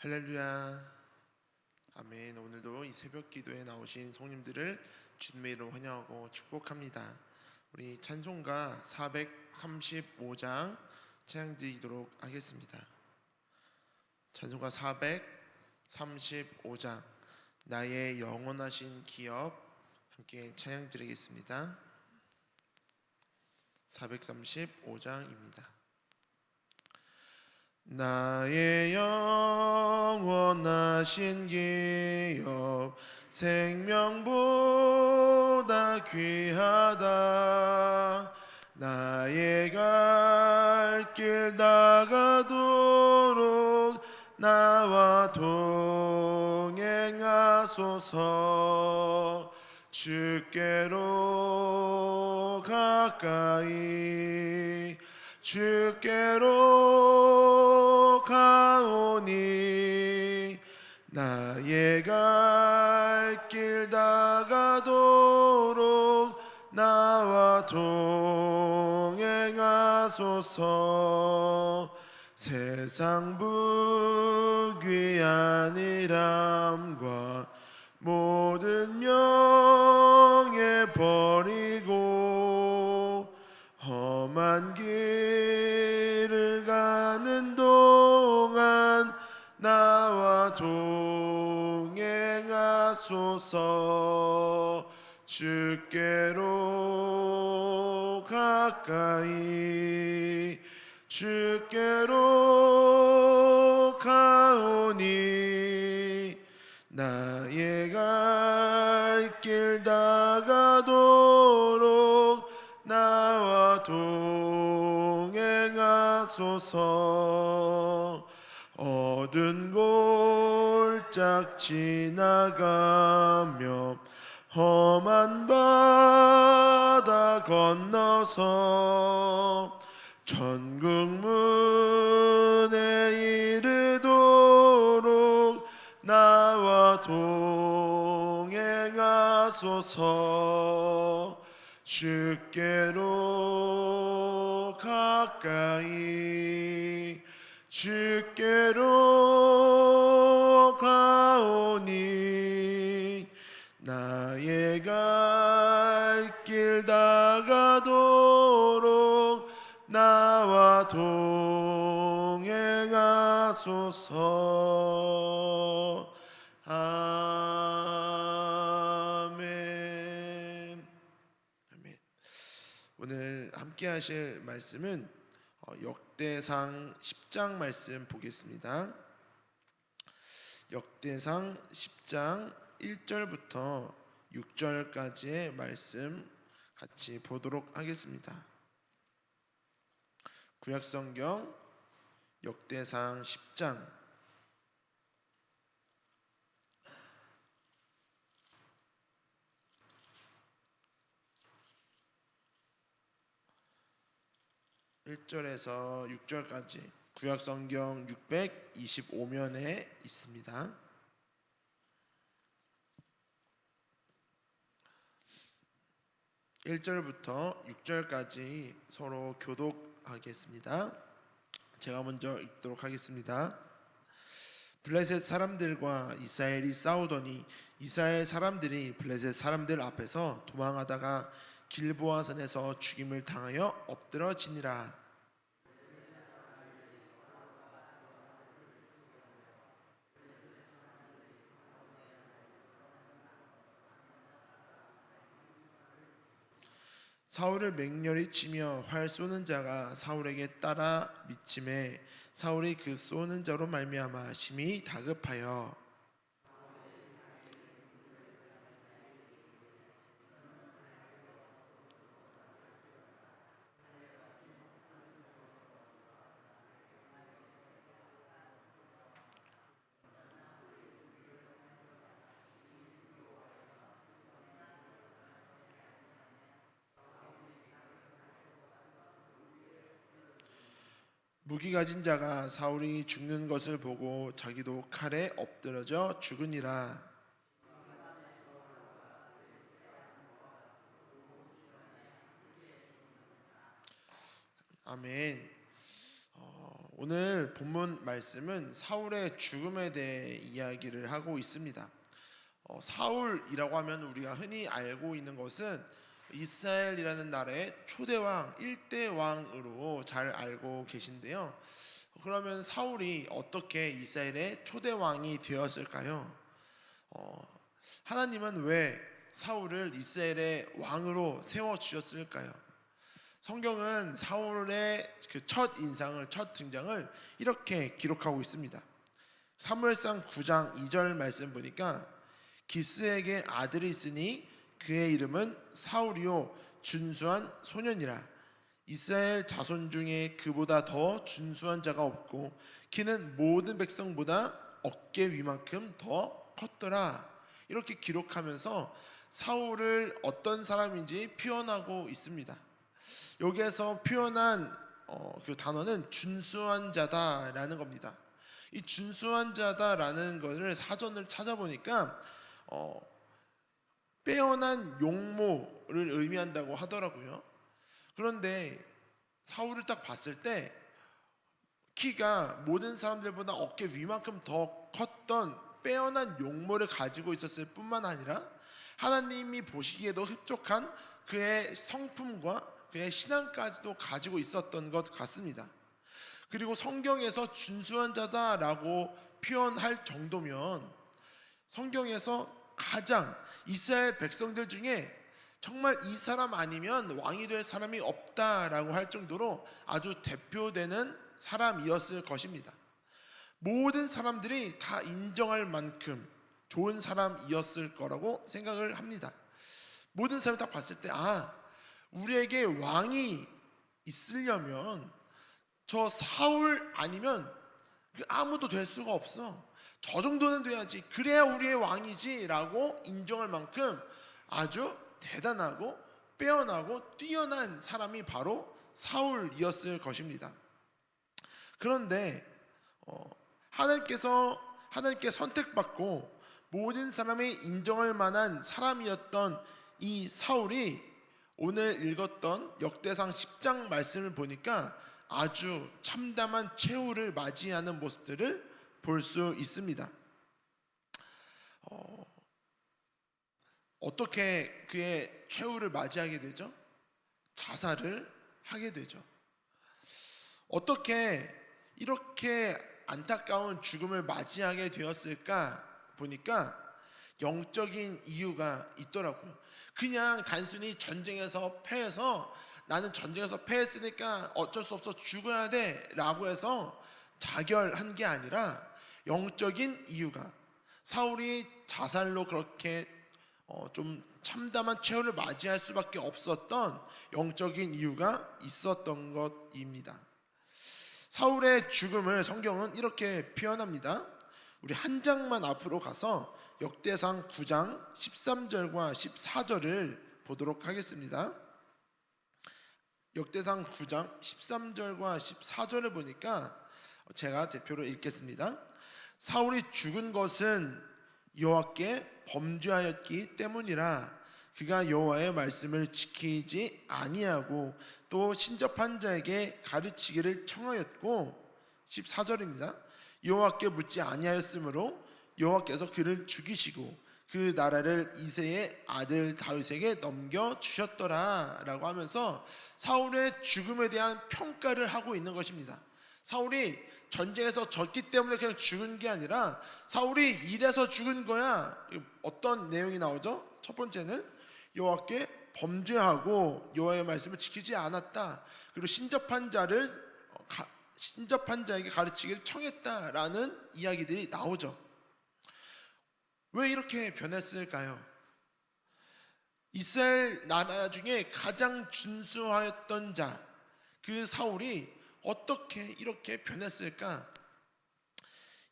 할렐루야. 아멘. 오늘도 이 새벽 기도에 나오신 성님들을 주님의 이름으로 환영하고 축복합니다. 우리 찬송가 435장 찬양 드리도록 하겠습니다. 찬송가 435장 나의 영원하신 기업 함께 찬양 드리겠습니다. 435장입니다. 나의 영원하신 기업 생명보다 귀하다. 나의 갈 길 나가도록 나와 동행하소서. 주께로 가까이 주께로 가오니 나의 갈 길 나가도록 나와 동행하소서. 세상 부귀한 일함과 모든 명예 버리고 험한 길을 가는 동안 나와 동행하소서. 주께로 가까이 주께로 가오니 나의 갈 길 나가도록 나와 동행하소서. 어두운 골짝 지나가며 험한 바다 건너서 천국 문에 이르도록 나와 동행하소서. 주께로 가까이 주께로 가오니 나의 갈 길 나가도록 나와 동행하소서. 아멘. 아멘. 오늘 함께 하실 말씀은 역대상 10장 말씀 보겠습니다. 역대상 10장 1절부터 6절까지의 말씀 같이 보도록 하겠습니다. 구약성경 역대상 10장 1절에서 6절까지 구약성경 625면에 있습니다. 1절부터 6절까지 서로 교독하겠습니다. 제가 먼저 읽도록 하겠습니다. 블레셋 사람들과 이스라엘이 싸우더니 이스라엘 사람들이 블레셋 사람들 앞에서 도망하다가 길보아산에서 죽임을 당하여 엎드러지니라. 사울을 맹렬히 치며 활 쏘는 자가 사울에게 따라 미침해 사울이 그 쏘는 자로 말미암아 심히 다급하여 무기 가진 자가 사울이 죽는 것을 보고 자기도 칼에 엎드러져 죽으니라. 아멘. 오늘 본문 말씀은 사울의 죽음에 대해 이야기를 하고 있습니다. 사울이라고 하면 우리가 흔히 알고 있는 것은 이스라엘이라는 나라의 초대왕, 1대 왕으로 잘 알고 계신데요. 그러면 사울이 어떻게 이스라엘의 초대왕이 되었을까요? 하나님은 왜 사울을 이스라엘의 왕으로 세워주셨을까요? 성경은 사울의 그 첫 인상을, 첫 등장을 이렇게 기록하고 있습니다. 사무엘상 9장 2절 말씀 보니까 기스에게 아들이 있으니 그의 이름은 사울이요 준수한 소년이라. 이스라엘 자손 중에 그보다 더 준수한 자가 없고 그는 모든 백성보다 어깨 위만큼 더 컸더라. 이렇게 기록하면서 사울을 어떤 사람인지 표현하고 있습니다. 여기에서 표현한 그 단어는 준수한 자다라는 겁니다. 이 준수한 자다라는 것을 사전을 찾아보니까 빼어난 용모를 의미한다고 하더라고요. 그런데 사울을 딱 봤을 때 키가 모든 사람들보다 어깨 위만큼 더 컸던 빼어난 용모를 가지고 있었을 뿐만 아니라 하나님이 보시기에도 흡족한 그의 성품과 그의 신앙까지도 가지고 있었던 것 같습니다. 그리고 성경에서 준수한 자다라고 표현할 정도면 성경에서 가장 이스라엘 백성들 중에 정말 이 사람 아니면 왕이 될 사람이 없다라고 할 정도로 아주 대표되는 사람이었을 것입니다. 모든 사람들이 다 인정할 만큼 좋은 사람이었을 거라고 생각을 합니다. 모든 사람이 딱 봤을 때 우리에게 왕이 있으려면 저 사울 아니면 아무도 될 수가 없어. 저 정도는 돼야지. 그래야 우리의 왕이지 라고 인정할 만큼 아주 대단하고 빼어나고 뛰어난 사람이 바로 사울이었을 것입니다. 그런데 하나님께 선택받고 모든 사람이 인정할 만한 사람이었던 이 사울이 오늘 읽었던 역대상 10장 말씀을 보니까 아주 참담한 최후를 맞이하는 모습들을 볼 수 있습니다. 어떻게 그의 최후를 맞이하게 되죠? 자살을 하게 되죠. 어떻게 이렇게 안타까운 죽음을 맞이하게 되었을까 보니까 영적인 이유가 있더라고요. 그냥 단순히 전쟁에서 패해서 나는 전쟁에서 패했으니까 어쩔 수 없어 죽어야 돼 라고 해서 자결한 게 아니라 영적인 이유가, 사울이 자살로 그렇게 좀 참담한 최후를 맞이할 수밖에 없었던 영적인 이유가 있었던 것입니다. 사울의 죽음을 성경은 이렇게 표현합니다. 우리 한 장만 앞으로 가서 역대상 9장 13절과 14절을 보도록 하겠습니다. 역대상 9장 13절과 14절을 보니까 제가 대표로 읽겠습니다. 사울이 죽은 것은 여호와께 범죄하였기 때문이라. 그가 여호와의 말씀을 지키지 아니하고 또 신접한 자에게 가르치기를 청하였고, 14절입니다. 여호와께 묻지 아니하였으므로 여호와께서 그를 죽이시고 그 나라를 이새의 아들 다윗에게 넘겨주셨더라 라고 하면서 사울의 죽음에 대한 평가를 하고 있는 것입니다. 사울이 전쟁에서 졌기 때문에 그냥 죽은 게 아니라 사울이 이래서 죽은 거야. 어떤 내용이 나오죠? 첫 번째는 여호와께 범죄하고 여호와의 말씀을 지키지 않았다. 그리고 신접한 자에게 가르치기를 청했다라는 이야기들이 나오죠. 왜 이렇게 변했을까요? 이스라엘 나라 중에 가장 준수하였던 자, 그 사울이 어떻게 이렇게 변했을까?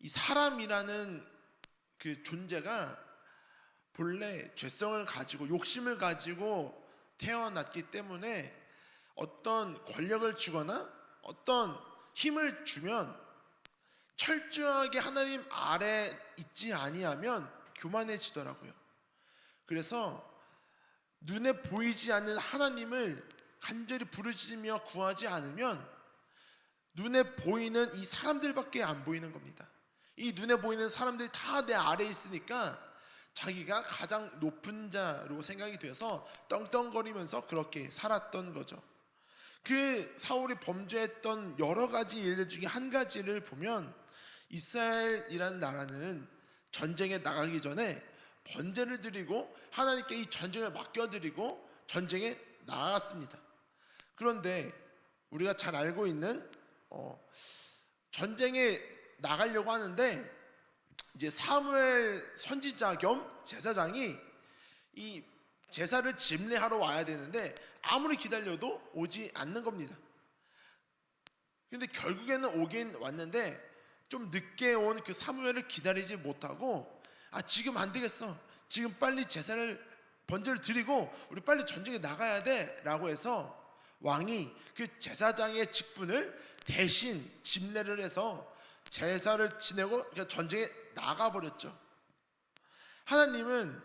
이 사람이라는 그 존재가 본래 죄성을 가지고 욕심을 가지고 태어났기 때문에 어떤 권력을 주거나 어떤 힘을 주면 철저하게 하나님 아래 있지 아니하면 교만해지더라고요. 그래서 눈에 보이지 않는 하나님을 간절히 부르짖으며 구하지 않으면 눈에 보이는 이 사람들밖에 안 보이는 겁니다. 이 눈에 보이는 사람들이 다 내 아래에 있으니까 자기가 가장 높은 자로 생각이 되어서 떵떵거리면서 그렇게 살았던 거죠. 그 사울이 범죄했던 여러 가지 일들 중에 한 가지를 보면, 이스라엘이라는 나라는 전쟁에 나가기 전에 번제를 드리고 하나님께 이 전쟁을 맡겨드리고 전쟁에 나아갔습니다. 그런데 우리가 잘 알고 있는 전쟁에 나가려고 하는데 이제 사무엘 선지자 겸 제사장이 이 제사를 집례하러 와야 되는데 아무리 기다려도 오지 않는 겁니다. 근데 결국에는 오긴 왔는데 좀 늦게 온 그 사무엘을 기다리지 못하고, 지금 안 되겠어, 지금 빨리 제사를 번제를 드리고 우리 빨리 전쟁에 나가야 돼 라고 해서 왕이 그 제사장의 직분을 대신 집례를 해서 제사를 지내고 전쟁에 나가버렸죠. 하나님은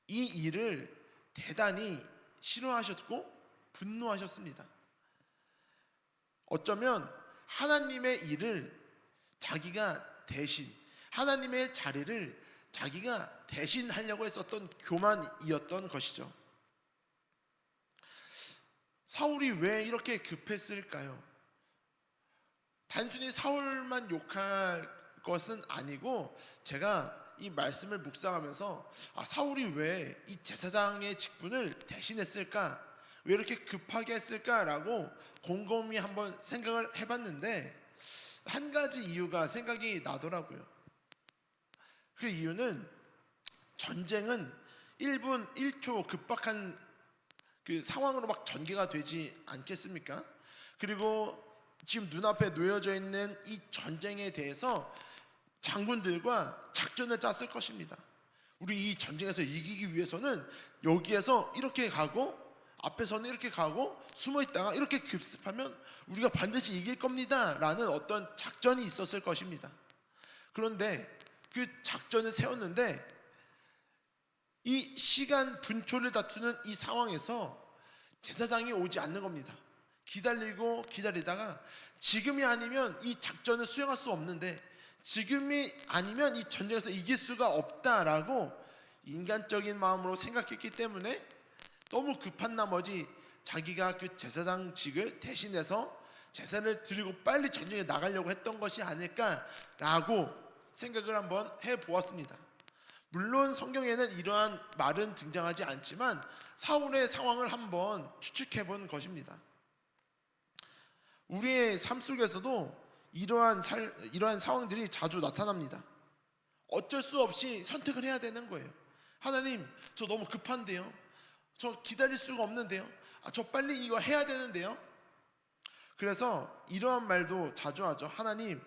이 일을 대단히 싫어하셨고 분노하셨습니다. 어쩌면 하나님의 일을 자기가 대신, 하나님의 자리를 자기가 대신하려고 했었던 교만이었던 것이죠. 사울이 왜 이렇게 급했을까요? 단순히 사울만 욕할 것은 아니고, 제가 이 말씀을 묵상하면서 사울이 왜 이 제사장의 직분을 대신했을까, 왜 이렇게 급하게 했을까라고 곰곰이 한번 생각을 해봤는데 한 가지 이유가 생각이 나더라고요. 그 이유는, 전쟁은 1분 1초 급박한 그 상황으로 막 전개가 되지 않겠습니까? 그리고 지금 눈앞에 놓여져 있는 이 전쟁에 대해서 장군들과 작전을 짰을 것입니다. 우리 이 전쟁에서 이기기 위해서는 여기에서 이렇게 가고 앞에서는 이렇게 가고 숨어 있다가 이렇게 급습하면 우리가 반드시 이길 겁니다 라는 어떤 작전이 있었을 것입니다. 그런데 그 작전을 세웠는데 이 시간 분초를 다투는 이 상황에서 제사장이 오지 않는 겁니다. 기다리고 기다리다가 지금이 아니면 이 작전을 수행할 수 없는데, 지금이 아니면 이 전쟁에서 이길 수가 없다라고 인간적인 마음으로 생각했기 때문에 너무 급한 나머지 자기가 그 제사장직을 대신해서 제사를 드리고 빨리 전쟁에 나가려고 했던 것이 아닐까라고 생각을 한번 해보았습니다. 물론 성경에는 이러한 말은 등장하지 않지만 사울의 상황을 한번 추측해본 것입니다. 우리의 삶 속에서도 이러한 상황들이 자주 나타납니다. 어쩔 수 없이 선택을 해야 되는 거예요. 하나님, 저 너무 급한데요, 저 기다릴 수가 없는데요, 저 빨리 이거 해야 되는데요. 그래서 이러한 말도 자주 하죠. 하나님,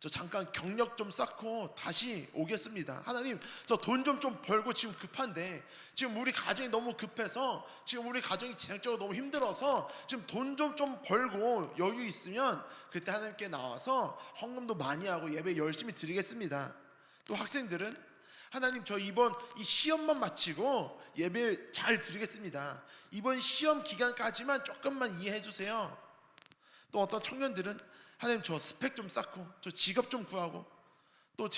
저 잠깐 경력 좀 쌓고 다시 오겠습니다. 하나님, 저 돈 좀 벌고 지금 급한데, 지금 우리 가정이 너무 급해서, 지금 우리 가정이 진행적으로 너무 힘들어서 지금 돈 좀 벌고 여유 있으면 그때 하나님께 나와서 헌금도 많이 하고 예배 열심히 드리겠습니다. 또 학생들은, 하나님, 저 이번 이 시험만 마치고 예배 잘 드리겠습니다. 이번 시험 기간까지만 조금만 이해해 주세요. 또 어떤 청년들은, 하나님, 저 스펙 좀 쌓고 저 직업 좀 구하고, 또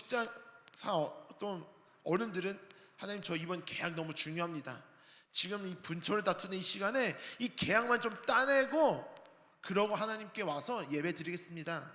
또 어른들은, 하나님, 저 이번 계약 너무 중요합니다. 지금 이 분초를 다투는 이 시간에 이 계약만 좀 따내고 그러고 하나님께 와서 예배 드리겠습니다.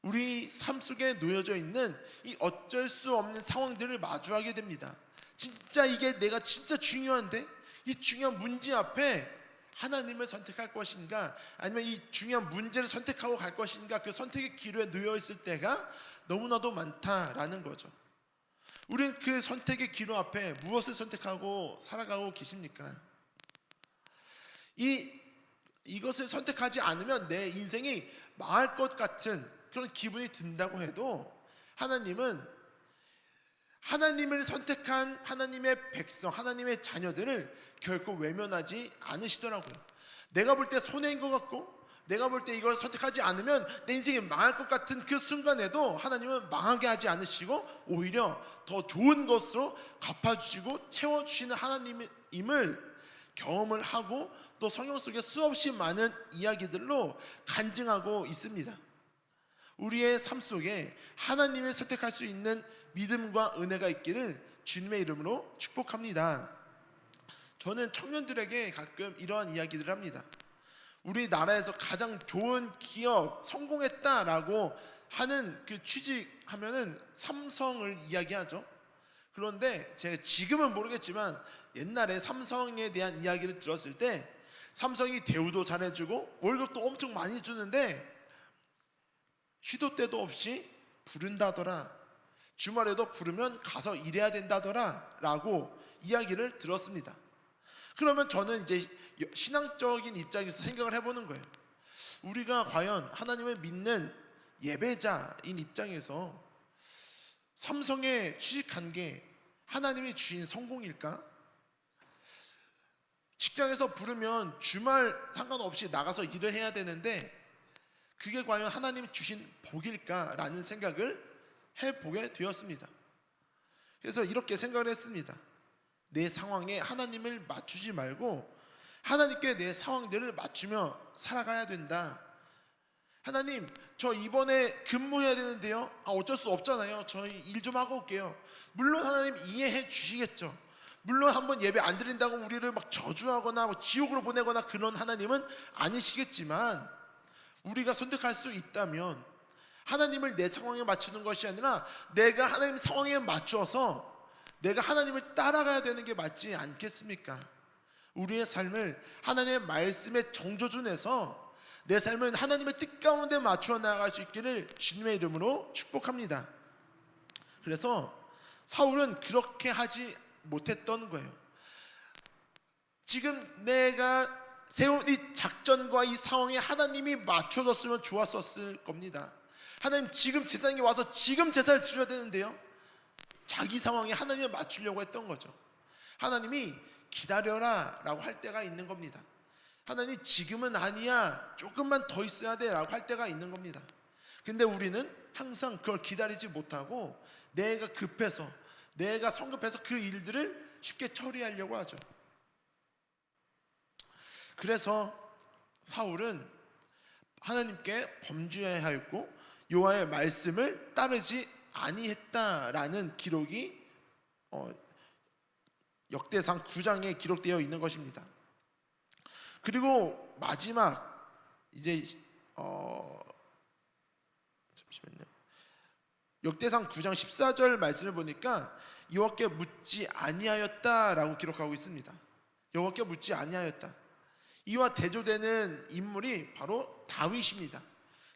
우리 삶 속에 놓여져 있는 이 어쩔 수 없는 상황들을 마주하게 됩니다. 진짜 이게 내가 진짜 중요한데, 이 중요한 문제 앞에 하나님을 선택할 것인가, 아니면 이 중요한 문제를 선택하고 갈 것인가, 그 선택의 기로에 놓여 있을 때가 너무나도 많다라는 거죠. 우린 그 선택의 기로 앞에 무엇을 선택하고 살아가고 계십니까? 이것을 선택하지 않으면 내 인생이 망할 것 같은 그런 기분이 든다고 해도, 하나님은 하나님을 선택한 하나님의 백성, 하나님의 자녀들을 결코 외면하지 않으시더라고요. 내가 볼 때 손해인 것 같고, 내가 볼 때 이걸 선택하지 않으면 내 인생이 망할 것 같은 그 순간에도 하나님은 망하게 하지 않으시고 오히려 더 좋은 것으로 갚아주시고 채워주시는 하나님임을 경험을 하고 또 성경 속에 수없이 많은 이야기들로 간증하고 있습니다. 우리의 삶 속에 하나님을 선택할 수 있는 믿음과 은혜가 있기를 주님의 이름으로 축복합니다. 저는 청년들에게 가끔 이러한 이야기들을 합니다. 우리나라에서 가장 좋은 기업, 성공했다라고 하는 그 취직하면은 삼성을 이야기하죠. 그런데 제가 지금은 모르겠지만 옛날에 삼성에 대한 이야기를 들었을 때 삼성이 대우도 잘해주고 월급도 엄청 많이 주는데 쉬도 때도 없이 부른다더라, 주말에도 부르면 가서 일해야 된다더라 라고 이야기를 들었습니다. 그러면 저는 이제 신앙적인 입장에서 생각을 해보는 거예요. 우리가 과연 하나님을 믿는 예배자인 입장에서 삼성에 취직한 게 하나님이 주신 성공일까? 직장에서 부르면 주말 상관없이 나가서 일을 해야 되는데 그게 과연 하나님이 주신 복일까라는 생각을 해보게 되었습니다. 그래서 이렇게 생각을 했습니다. 내 상황에 하나님을 맞추지 말고 하나님께 내 상황들을 맞추며 살아가야 된다. 하나님, 저 이번에 근무해야 되는데요. 어쩔 수 없잖아요. 저희 일 좀 하고 올게요. 물론 하나님 이해해 주시겠죠. 물론 한번 예배 안 드린다고 우리를 막 저주하거나 지옥으로 보내거나 그런 하나님은 아니시겠지만, 우리가 선택할 수 있다면 하나님을 내 상황에 맞추는 것이 아니라 내가 하나님 상황에 맞춰서 내가 하나님을 따라가야 되는 게 맞지 않겠습니까? 우리의 삶을 하나님의 말씀에 정조준해서 내 삶을 하나님의 뜻 가운데 맞추어 나아갈 수 있기를 주님의 이름으로 축복합니다. 그래서 사울은 그렇게 하지 못했던 거예요. 지금 내가 세운 이 작전과 이 상황에 하나님이 맞춰줬으면 좋았었을 겁니다. 하나님, 지금 제사장이 와서 지금 제사를 드려야 되는데요. 자기 상황에 하나님을 맞추려고 했던 거죠. 하나님이 기다려라 라고 할 때가 있는 겁니다. 하나님, 지금은 아니야, 조금만 더 있어야 돼 라고 할 때가 있는 겁니다. 근데 우리는 항상 그걸 기다리지 못하고 내가 급해서, 내가 성급해서 그 일들을 쉽게 처리하려고 하죠. 그래서 사울은 하나님께 범죄하여 하였고 여호와의 말씀을 따르지 아니했다라는 기록이 역대상 9장에 기록되어 있는 것입니다. 그리고 마지막 이제 잠시만요. 역대상 9장 14절 말씀을 보니까 여호와께 묻지 아니하였다라고 기록하고 있습니다. 여호와께 묻지 아니하였다. 이와 대조되는 인물이 바로 다윗입니다.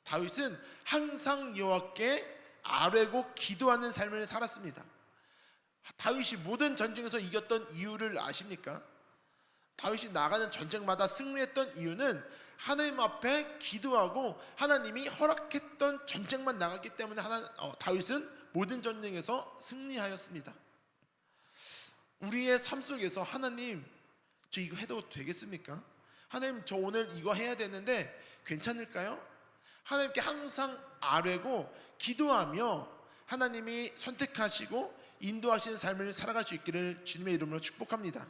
다윗은 항상 여호와께 아뢰고 기도하는 삶을 살았습니다. 다윗이 모든 전쟁에서 이겼던 이유를 아십니까? 다윗이 나가는 전쟁마다 승리했던 이유는 하나님 앞에 기도하고 하나님이 허락했던 전쟁만 나갔기 때문에 다윗은 모든 전쟁에서 승리하였습니다. 우리의 삶 속에서 하나님, 저 이거 해도 되겠습니까? 하나님, 저 오늘 이거 해야 되는데 괜찮을까요? 하나님께 항상 아뢰고 기도하며 하나님이 선택하시고 인도하시는 삶을 살아갈 수 있기를 주님의 이름으로 축복합니다.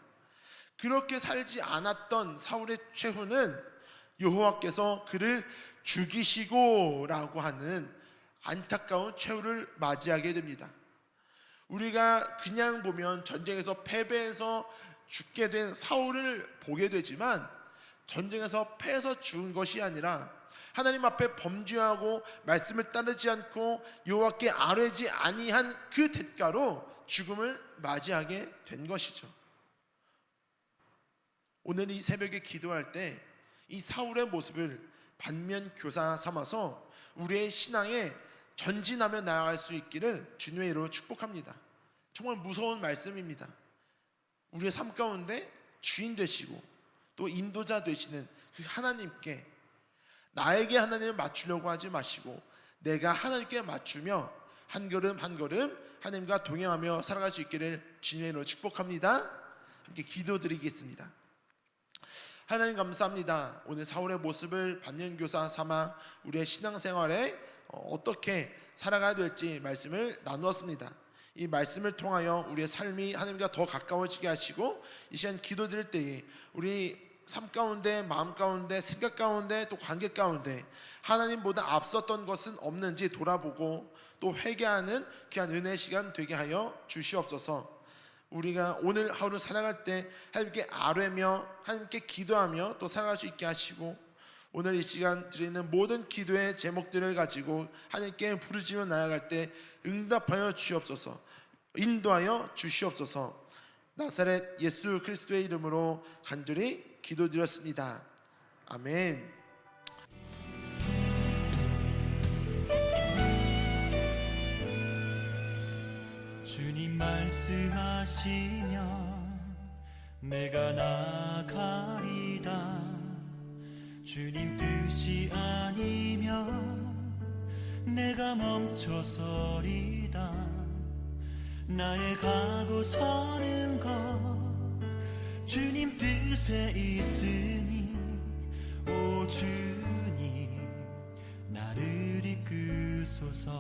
그렇게 살지 않았던 사울의 최후는 여호와께서 그를 죽이시고 라고 하는 안타까운 최후를 맞이하게 됩니다. 우리가 그냥 보면 전쟁에서 패배해서 죽게 된 사울을 보게 되지만 전쟁에서 패해서 죽은 것이 아니라 하나님 앞에 범죄하고 말씀을 따르지 않고 여호와께 아뢰지 아니한 그 대가로 죽음을 맞이하게 된 것이죠. 오늘 이 새벽에 기도할 때 이 사울의 모습을 반면교사 삼아서 우리의 신앙에 전진하며 나아갈 수 있기를 주님의 이름으로 축복합니다. 정말 무서운 말씀입니다. 우리의 삶 가운데 주인 되시고 또 인도자 되시는 그 하나님께 나에게 하나님을 맞추려고 하지 마시고 내가 하나님께 맞추며 한 걸음 한 걸음 하나님과 동행하며 살아갈 수 있기를 주님의 이름으로 축복합니다. 함께 기도드리겠습니다. 하나님 감사합니다. 오늘 사울의 모습을 반면교사 삼아 우리의 신앙생활에 어떻게 살아가야 될지 말씀을 나누었습니다. 이 말씀을 통하여 우리의 삶이 하나님과 더 가까워지게 하시고, 이 시간 기도드릴 때에 우리 삶 가운데, 마음 가운데, 생각 가운데, 또 관계 가운데 하나님보다 앞섰던 것은 없는지 돌아보고 또 회개하는 귀한 은혜의 시간 되게 하여 주시옵소서. 우리가 오늘 하루 살아갈 때 하나님께 아뢰며 하나님께 기도하며 또 살아갈 수 있게 하시고, 오늘 이 시간 드리는 모든 기도의 제목들을 가지고 하나님께 부르짖으며 나아갈 때 응답하여 주시옵소서. 인도하여 주시옵소서. 나사렛 예수 그리스도의 이름으로 간절히 기도드렸습니다. 아멘. 주님 말씀하시며 내가 나가리다. 주님 뜻이 아니면 내가 멈춰서리다. 나의 가고 서는 것 주님 뜻에 있으니, 오 주님 나를 이끄소서.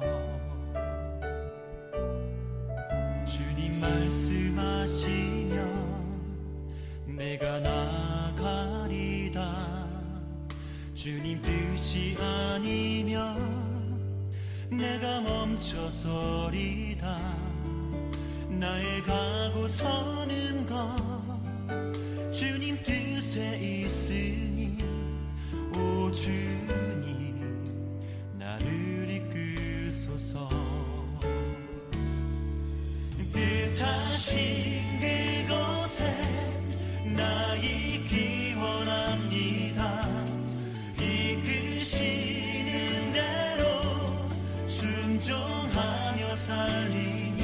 주님 말씀하시며 내가 나가리다. 주님 뜻이 아니면 내가 멈춰서리다. 나의 가고 서는 것 주님 뜻에 있으니, 오 주님 나를 이끄소서. 뜻하신 그곳에 나 있기 원합니다. 이끄시는 대로 순종하며 살리니,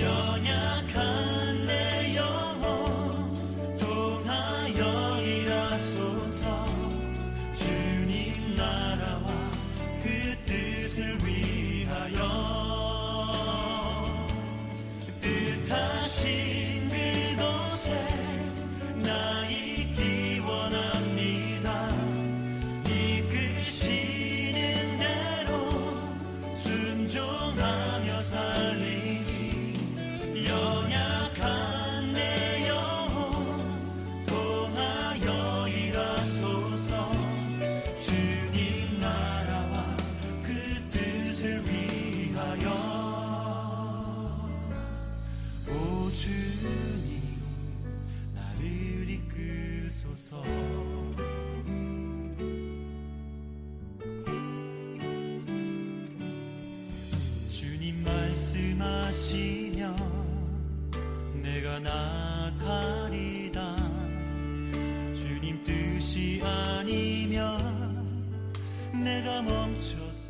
연약한 내 영혼 통하여 일하소서. 주님 나라와 그 뜻을 위하여. 뜻하신 그곳에 나 있기 원합니다. 이끄시는 대로 순종하며 살리니, 연약한 내 영혼 통하여 일하소서. 주님 나라와 그 뜻을 위하여. 오 주님 나를 이끄소서. 주님 말씀하시며 내가 나가리다. 주님 뜻이 아니면 내가 멈춰서